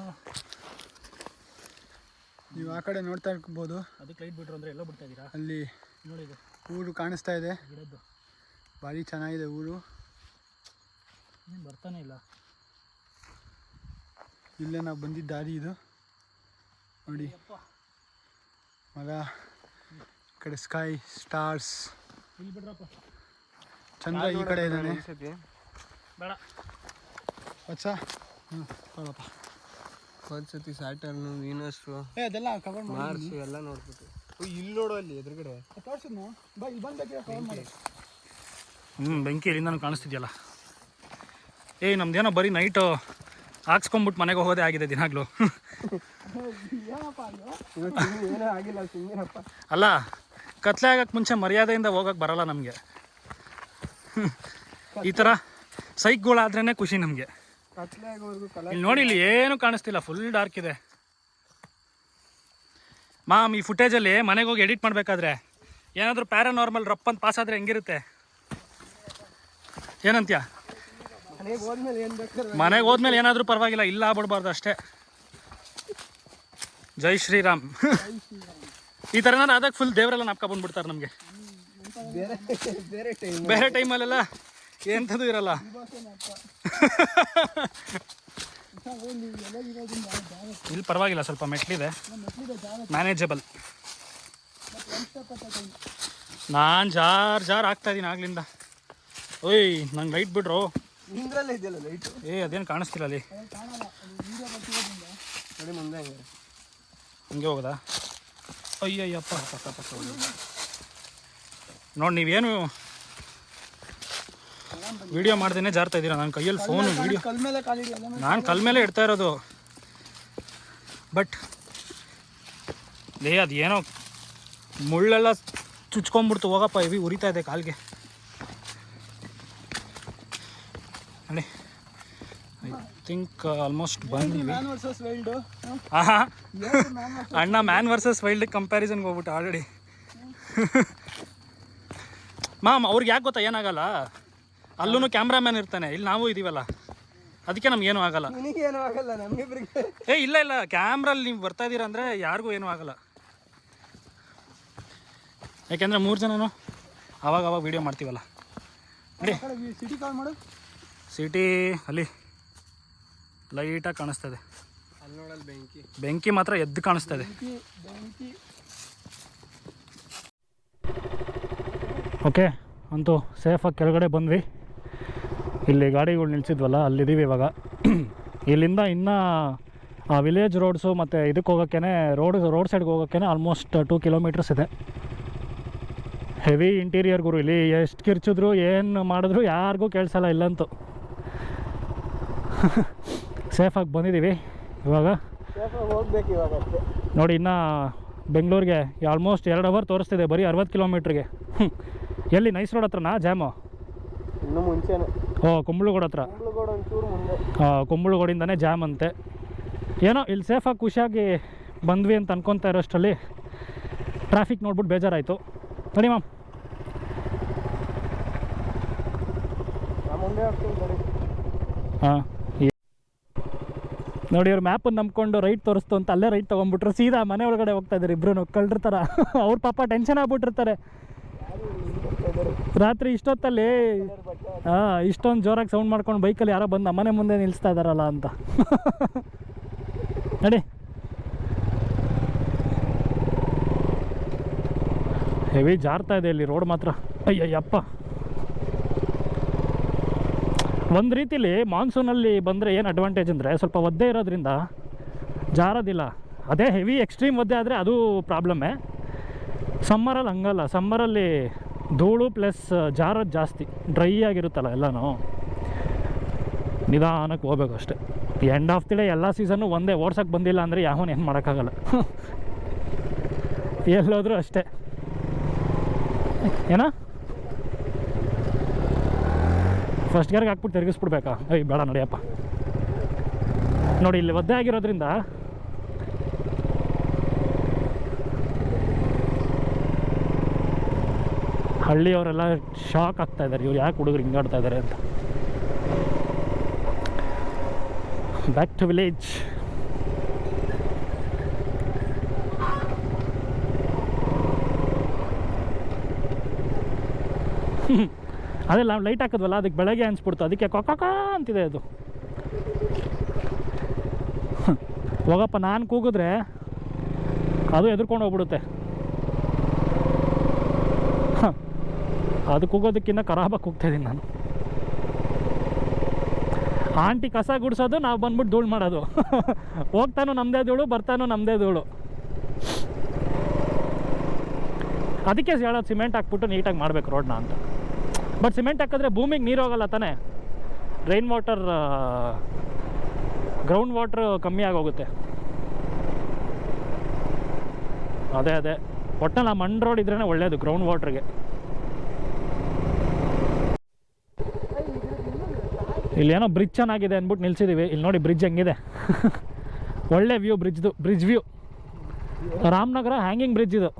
ನೀವು ಆ ಕಡೆ ನೋಡ್ತಾ ಇರ್ಬೋದು. ಅದಕ್ಕೆ ಲೈಟ್ ಬಿಟ್ರು ಅಂದರೆ ಎಲ್ಲೋ ಬಿಡ್ತಾ ಇದ್ದೀರಾ? ಅಲ್ಲಿ ನೋಡಿ ಇದು ಊರು ಕಾಣಿಸ್ತಾ ಇದೆ. ಗಿಡದ್ದು ಭಾರಿ ಚೆನ್ನಾಗಿದೆ ಊರು. ಏನು ಬರ್ತಾನೆ ಇಲ್ಲ. ಇಲ್ಲೇ ನಾವು ಬಂದಿದ್ದ ದಾರಿ ಇದು ನೋಡಿ. ಮರ, ಈ ಕಡೆ ಸ್ಕೈ, ಸ್ಟಾರ್ಸ್. ಇಲ್ಲಿ ಬಿಡ್ರಪ್ಪ. ಚಂದ್ರ ಈ ಕಡೆ ಇದ್ದಾನೆ. ಬೇಡ ವತ್ಸ. ನೋಡಪ್ಪ. ಒಂದ್ಸತಿ ಸ್ಯಾಟರ್ನು, ವೀನಸ್ಸು, ಅದೆಲ್ಲ ಕವರ್ ಮಾರ್ಸ್ ಎಲ್ಲ ನೋಡ್ಬಿಟ್ಟು. ಇಲ್ಲಿ ನೋಡು, ಅಲ್ಲಿ ಎದುರುಗಡೆ ತೋರಿಸಿದ್ನು. ಬಾ, ಇಲ್ಲಿ ಬಂದು ಕವರ್ ಮಾಡಿ. ಬೆಂಕಿ ಇಲ್ಲಿಂದನೂ ಕಾಣಿಸ್ತಿದ್ಯಲ್ಲ. ನಮ್ದೇನೋ ಬರೀ ನೈಟು ಹಾಕ್ಸ್ಕೊಂಬಿಟ್ಟು ಮನೆಗೆ ಹೋಗೋದೇ ಆಗಿದೆ ದಿನಾಗ್ಲೂ. ಏನೂ ಆಗಿಲ್ಲ, ಸುಮ್ಮನೆಪ್ಪ. ಅಲ್ಲ, ಕತ್ಲೆ ಆಗಕ್ಕೆ ಮುಂಚೆ ಮರ್ಯಾದೆಯಿಂದ ಹೋಗಕ್ಕೆ ಬರಲ್ಲ ನಮಗೆ. ಈ ಥರ ಸೈಕ್ಗಳಾದ್ರೇ ಖುಷಿ ನಮಗೆ. ಕತ್ಲೆ ಆಗೋವರೆಗೂ ಇಲ್ಲಿ ನೋಡಿ, ಇಲ್ಲಿ ಏನೂ ಕಾಣಿಸ್ತಿಲ್ಲ, ಫುಲ್ ಡಾರ್ಕ್ ಇದೆ. ಮಾಮ್, ಈ ಫುಟೇಜಲ್ಲಿ ಮನೆಗೆ ಹೋಗಿ ಎಡಿಟ್ ಮಾಡಬೇಕಾದ್ರೆ ಏನಾದರೂ ಪ್ಯಾರಾನಾರ್ಮಲ್ ರಪ್ ಅಂತ ಪಾಸ್ ಆದರೆ ಹೆಂಗಿರುತ್ತೆ? ಏನಂತೀಯ? ಮನೆಗೆ ಹೋದ್ಮೇಲೆ ಏನು ಬೇಕಾದ್ರೆ ಮನೆಗೆ ಹೋದ್ಮೇಲೆ ಏನಾದರೂ ಪರವಾಗಿಲ್ಲ, ಇಲ್ಲ ಆಗ್ಬಿಡ್ಬಾರ್ದು ಅಷ್ಟೇ. ಜೈ ಶ್ರೀರಾಮ್. ಈ ಥರ ಏನಾದ್ರು ಆದಾಗ ಫುಲ್ ದೇವರೆಲ್ಲ ನಾಪ್ಕ ಬಂದ್ಬಿಡ್ತಾರೆ ನಮಗೆ. ಬೇರೆ ಟೈಮಲ್ಲೆಲ್ಲ ಎಂಥದ್ದು ಇರಲ್ಲ. ಇಲ್ಲಿ ಪರವಾಗಿಲ್ಲ, ಸ್ವಲ್ಪ ಮೆಟ್ಲಿದೆ, ಮ್ಯಾನೇಜಬಲ್. ನಾನು ಜಾರ್ ಆಗ್ತಾ ಇದ್ದೀನಿ ಆಗ್ಲಿಂದ. ನಂಗೆ ಲೈಟ್ ಬಿಡ್ರು. ನಿಂದ್ರಲ್ಲೇ ಇದೆಯಲ್ಲ ಲೈಟು. ಅದೇನು ಕಾಣಿಸ್ತಿಲ್ಲ ಅಲ್ಲಿ. ನೋಡಿ ಮುಂದೆ ಹಂಗೆ ಹೋಗೋದಾ? ಅಯ್ಯಯ್ಯಪ್ಪ. ನೋಡಿ, ನೀವೇನು ವಿಡಿಯೋ ಮಾಡ್ದೇನೆ ಜಾರ್ತಾ ಇದ್ದೀರಾ. ನನ್ನ ಕೈಯಲ್ಲಿ ಫೋನು ವಿಡಿಯೋ, ನಾನು ಕಲ್ ಮೇಲೆ ಇಡ್ತಾ ಇರೋದು. ಬಟ್ ಅದೇನೋ ಮುಳ್ಳೆಲ್ಲ ಚುಚ್ಕೊಂಡ್ಬಿಡ್ತು. ಹೋಗಪ್ಪ, ಇವಿ ಉರಿತಾ ಇದೆ ಕಾಲಿಗೆ. ನೋಡಿ, ಐ ಥಿಂಕ್ ಆಲ್ಮೋಸ್ಟ್ ಬಂದ್ವಿ. ಅಣ್ಣ ಮ್ಯಾನ್ ವರ್ಸಸ್ ವೈಲ್ಡ್ ಕಂಪ್ಯಾರಿಸನ್ಗೆ ಹೋಗ್ಬಿಟ್ಟು ಆಲ್ರೆಡಿ. ಮಾಮ್, ಅವ್ರಿಗೆ ಯಾಕೆ ಗೊತ್ತಾ ಏನಾಗಲ್ಲ? ಅಲ್ಲೂ ಕ್ಯಾಮ್ರಾಮ್ಯಾನ್ ಇರ್ತಾನೆ, ಇಲ್ಲಿ ನಾವು ಇದೀವಲ್ಲ, ಅದಕ್ಕೆ ನಮ್ಗೇನು ಆಗಲ್ಲ. ನಿನಗೇನು ಆಗಲ್ಲ, ನಮಗಿಬ್ರಿಗೆ. ಇಲ್ಲ, ಕ್ಯಾಮ್ರಲ್ಲಿ ನೀವು ಬರ್ತಾ ಇದ್ದೀರಾ ಅಂದರೆ ಯಾರಿಗೂ ಏನೂ ಆಗಲ್ಲ. ಯಾಕೆಂದರೆ 3 ಜನನು ಅವಾಗ ವೀಡಿಯೋ ಮಾಡ್ತೀವಲ್ಲ. ನೋಡಿ, ಸಿಟಿ ಕಾಲ್ ಮಾಡು. ಸಿಟಿ ಅಲ್ಲಿ ಲೈಟಾಗಿ ಕಾಣಿಸ್ತದೆ. ಅಲ್ಲಿ ನೋಡಲ್ಲಿ ಬೆಂಕಿ ಮಾತ್ರ ಎದ್ದು ಕಾಣಿಸ್ತದೆ. ಓಕೆ, ಅಂತೂ ಸೇಫಾಗಿ ಕೆಳಗಡೆ ಬಂದ್ವಿ. ಇಲ್ಲಿ ಗಾಡಿಗಳು ನಿಲ್ಸಿದ್ವಲ್ಲ, ಅಲ್ಲಿದ್ದೀವಿ ಇವಾಗ. ಇಲ್ಲಿಂದ ಇನ್ನೂ ವಿಲೇಜ್ ರೋಡ್ಸು ಮತ್ತು ಇದಕ್ಕೆ ಹೋಗೋಕ್ಕೇ ರೋಡ್ ಸೈಡ್ಗೆ ಹೋಗೋಕ್ಕೇ ಆಲ್ಮೋಸ್ಟ್ 2 ಕಿಲೋಮೀಟರ್ಸ್ ಇದೆ. ಹೆವಿ ಇಂಟೀರಿಯರ್ ಗುರು. ಇಲ್ಲಿ ಎಷ್ಟು ಕಿರ್ಚಿದ್ರು ಏನು ಮಾಡಿದ್ರು ಯಾರಿಗೂ ಕೇಳಿಸಲ್ಲ ಇಲ್ಲಂತೂ. ಸೇಫಾಗಿ ಬಂದಿದ್ದೀವಿ ಇವಾಗ. ಹೋಗ್ಬೇಕು ಇವಾಗ ಅಷ್ಟೇ. ನೋಡಿ, ಇನ್ನು ಬೆಂಗಳೂರಿಗೆ ಆಲ್ಮೋಸ್ಟ್ 2 ಅವರ್ ತೋರಿಸ್ತಿದೆ ಬರೀ 60 ಕಿಲೋಮೀಟ್ರಿಗೆ. ಎಲ್ಲಿ? ನೈಸ್ ರೋಡ್ ಹತ್ರನಾ ಜಾಮು? ಇನ್ನೂ ಮುಂಚೆನೇ. ಕುಂಬಳಗೋಡು ಹತ್ರ. ಒಂಚೂರು ಮುಂದೆ. ಕುಂಬಳಗೋಡಿಂದನೇ ಜಾಮ್ ಅಂತೆ. ಏನೋ ಇಲ್ಲಿ ಸೇಫಾಗಿ ಖುಷಿಯಾಗಿ ಬಂದ್ವಿ ಅಂತ ಅನ್ಕೊತಾ ಇರೋಷ್ಟರಲ್ಲಿ ಟ್ರಾಫಿಕ್ ನೋಡ್ಬಿಟ್ಟು ಬೇಜಾರಾಯಿತು. ನೋಡಿ ಮ್ಯಾಮ್, ಮುಂದೆ ಹಾಂ ನೋಡಿ, ಅವ್ರು ಮ್ಯಾಪನ್ನು ನಂಬ್ಕೊಂಡು ರೈಟ್ ತೋರಿಸ್ತು ಅಂತ ಅಲ್ಲೇ ರೈಟ್ ತೊಗೊಂಡ್ಬಿಟ್ರು. ಸೀದಾ ಮನೆ ಒಳಗಡೆ ಹೋಗ್ತಾ ಇದ್ದಾರೆ ಇಬ್ಬರು ಕಳ್ಳರ ಥರ. ಅವ್ರ ಪಾಪ ಟೆನ್ಷನ್ ಆಗ್ಬಿಟ್ಟಿರ್ತಾರೆ. ರಾತ್ರಿ ಇಷ್ಟೊತ್ತಲ್ಲಿ ಇಷ್ಟೊಂದು ಜೋರಾಗಿ ಸೌಂಡ್ ಮಾಡ್ಕೊಂಡು ಬೈಕಲ್ಲಿ ಯಾರೋ ಬಂದು ನಮ್ಮನೆ ಮುಂದೆ ನಿಲ್ಲಿಸ್ತಾ ಇದ್ದಾರಲ್ಲ ಅಂತ. ನಡಿ. ಹೆವಿ ಜಾರ್ತಾ ಇದೆ ಇಲ್ಲಿ ರೋಡ್ ಮಾತ್ರ. ಅಯ್ಯಯ್ಯಪ್ಪ. ಒಂದು ರೀತಿಲಿ ಮಾನ್ಸೂನಲ್ಲಿ ಬಂದರೆ ಏನು ಅಡ್ವಾಂಟೇಜ್ ಅಂದರೆ ಸ್ವಲ್ಪ ಒದ್ದೆ ಇರೋದ್ರಿಂದ ಜಾರೋದಿಲ್ಲ. ಅದೇ ಹೆವಿ ಎಕ್ಸ್ಟ್ರೀಮ್ ಒದ್ದೆ ಆದರೆ ಅದು ಪ್ರಾಬ್ಲಮ್ಮೇ. ಸಮ್ಮರಲ್ಲಿ ಹಂಗಲ್ಲ. ಸಮ್ಮರಲ್ಲಿ ಧೂಳು ಪ್ಲಸ್ ಜಾರೋದು ಜಾಸ್ತಿ. ಡ್ರೈ ಆಗಿರುತ್ತಲ್ಲ ಎಲ್ಲನೂ. ನಿಧಾನಕ್ಕೆ ಹೋಗ್ಬೇಕು ಅಷ್ಟೇ. ಎಂಡ್ ಆಫ್ ದಿ ಡೇ ಎಲ್ಲ ಸೀಸನ್ನು ಒಂದೇ. ಓಡ್ಸೋಕ್ಕೆ ಬಂದಿಲ್ಲ ಅಂದರೆ ಯಾವನು ಏನು ಮಾಡೋಕ್ಕಾಗಲ್ಲ. ಎಲ್ಲೋದ್ರೂ ಅಷ್ಟೇ. ಏನ ಫಸ್ಟ್ ಗೇರ್ಗೆ ಹಾಕ್ಬಿಟ್ಟು ತಿರುಗಿಸ್ಬಿಡ್ಬೇಕಾ? ಬೇಡ ನಡಿಯಪ್ಪ. ನೋಡಿ ಇಲ್ಲಿ ಒದ್ದೆ ಆಗಿರೋದ್ರಿಂದ ಹಳ್ಳಿಯವರೆಲ್ಲ ಶಾಕ್ ಆಗ್ತಾ ಇದ್ದಾರೆ, ಇವ್ರು ಯಾಕೆ ಹುಡುಗರು ಹಿಂಗಾಡ್ತಾ ಇದ್ದಾರೆ ಅಂತ. Back to village. ಅದೇ ನಾವು ಲೈಟ್ ಹಾಕಿದ್ವಲ್ಲ, ಅದಕ್ಕೆ ಬೆಳಗ್ಗೆ ಅನ್ಸ್ಬಿಡ್ತು, ಅದಕ್ಕೆ ಕೊಕ್ಕ ಅಂತಿದೆ ಅದು. ಹೋಗಪ್ಪ, ನಾನು ಕೂಗಿದ್ರೆ ಅದು ಎದುರ್ಕೊಂಡು ಹೋಗ್ಬಿಡುತ್ತೆ. ಅದು ಕೂಗೋದಕ್ಕಿಂತ ಖರಾಬಾಗಿ ಕೂಗ್ತಾಯಿದ್ದೀನಿ ನಾನು. ಆಂಟಿ ಕಸ ಗುಡಿಸೋದು, ನಾವು ಬಂದ್ಬಿಟ್ಟು ಧೂಳು ಮಾಡೋದು. ಹೋಗ್ತಾನೂ ನಮ್ಮದೇ ಧೂಳು, ಬರ್ತಾನೂ ನಮ್ಮದೇ ಧೂಳು. ಅದಕ್ಕೆ ಹೇಳೋದು ಸಿಮೆಂಟ್ ಹಾಕ್ಬಿಟ್ಟು ನೀಟಾಗಿ ಮಾಡಬೇಕು ರೋಡ್ನ ಅಂತ. ಬಟ್ ಸಿಮೆಂಟ್ ಹಾಕಿದ್ರೆ ಭೂಮಿಗೆ ನೀರು ಹೋಗಲ್ಲ ತಾನೇ. ರೈನ್ ವಾಟರ್, ಗ್ರೌಂಡ್ ವಾಟ್ರ್ ಕಮ್ಮಿ ಆಗೋಗುತ್ತೆ. ಅದೇ ಒಟ್ಟಲ್ಲಿ ಆ ಮಣ್ಣು ರೋಡ್ ಇದ್ರೇ ಒಳ್ಳೆಯದು ಗ್ರೌಂಡ್ ವಾಟ್ರಿಗೆ. ಇಲ್ಲಿ ಏನೋ ಬ್ರಿಡ್ಜ್ ಚೆನ್ನಾಗಿದೆ ಅಂದ್ಬಿಟ್ಟು ನಿಲ್ಸಿದ್ದೀವಿ. ಇಲ್ಲಿ ನೋಡಿ ಬ್ರಿಡ್ಜ್ ಹೆಂಗಿದೆ. ಒಳ್ಳೆ ವ್ಯೂ ಬ್ರಿಡ್ಜ್ದು. Bridge view. Ramanagara hanging bridge ಇದು.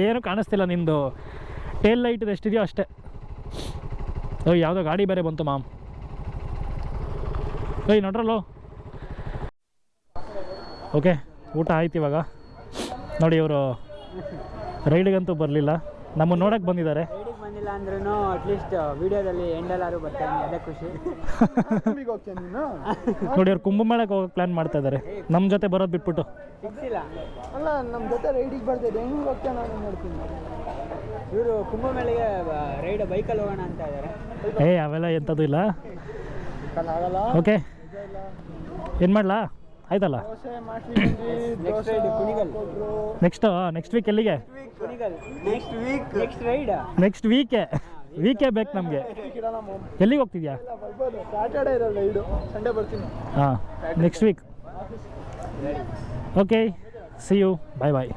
ಏನು ಕಾಣಿಸ್ತಿಲ್ಲ. ನಿಂದು ಟೇಲ್ ಲೈಟ್ ಎಷ್ಟಿದೆಯೋ ಅಷ್ಟೇ. ಯಾವುದೋ ಗಾಡಿ ಬೇರೆ ಬಂತು ಮಾಮ್. ನೋಡ್ರಲ್ಲೋ. ಓಕೆ, ಊಟ ಆಯ್ತು ಇವಾಗ. ನೋಡಿ ಇವರು ರೈಡಿಗಂತೂ ಬರಲಿಲ್ಲ, ನಮ್ಮನ್ನು ನೋಡೋಕ್ಕೆ ಬಂದಿದ್ದಾರೆ. ಬಂದಿಲ್ಲ ಅಂದ್ರೂ ಅಟ್ಲೀಸ್ಟ್ ವಿಡಿಯೋದಲ್ಲಿ ಎಂಡಲ್ಲಾರು ಬರ್ತಾರೆ, ಅದೇ ಖುಷಿ. ನೋಡಿ ಅವ್ರು ಕುಂಭಮೇಳಕ್ಕೆ ಹೋಗೋಕೆ ಪ್ಲ್ಯಾನ್ ಮಾಡ್ತಾ ಇದ್ದಾರೆ, ನಮ್ಮ ಜೊತೆ ಬರೋದು ಬಿಟ್ಬಿಟ್ಟು. ಸಿಕ್ಸಿಲ್ಲ ಅಲ್ಲ, ನಮ್ಮ ಜೊತೆ ರೈಡಿಗೆ ಬರ್ತಾರೆ. ಹೆಂಗೆ ಹೋಗ್ತೇನೆ ನಾನು ನೋಡ್ತೀನಿ. ಇವರು ಕುಂಭಮೇಳೆಗೆ ರೈಡ್ ಬೈಕಲ್ಲಿ ಹೋಗೋಣ ಅಂತ ಇದ್ದಾರೆ. ಅವೆಲ್ಲ ಎಂಥದ್ದು ಇಲ್ಲ. ಆಗಲ್ಲ. ಓಕೆ, ಏನು ಮಾಡಲಾ? ಆಯ್ತಲ್ಲ. ನೆಕ್ಸ್ಟ್ ವೀಕ್ ಎಲ್ಲಿಗೆ? ನೆಕ್ಸ್ಟ್ ವೀಕೇ ಬೇಕು ನಮಗೆ. ಎಲ್ಲಿಗೆ ಹೋಗ್ತಿದ್ಯಾ? ಸ್ಯಾಟರ್ಡೇ ಇರಲ್ಲ ರೈಡು, ಸಂಡೇ ಬರ್ತೀನಿ. ಹಾಂ, next week. Okay, see you. Bye bye.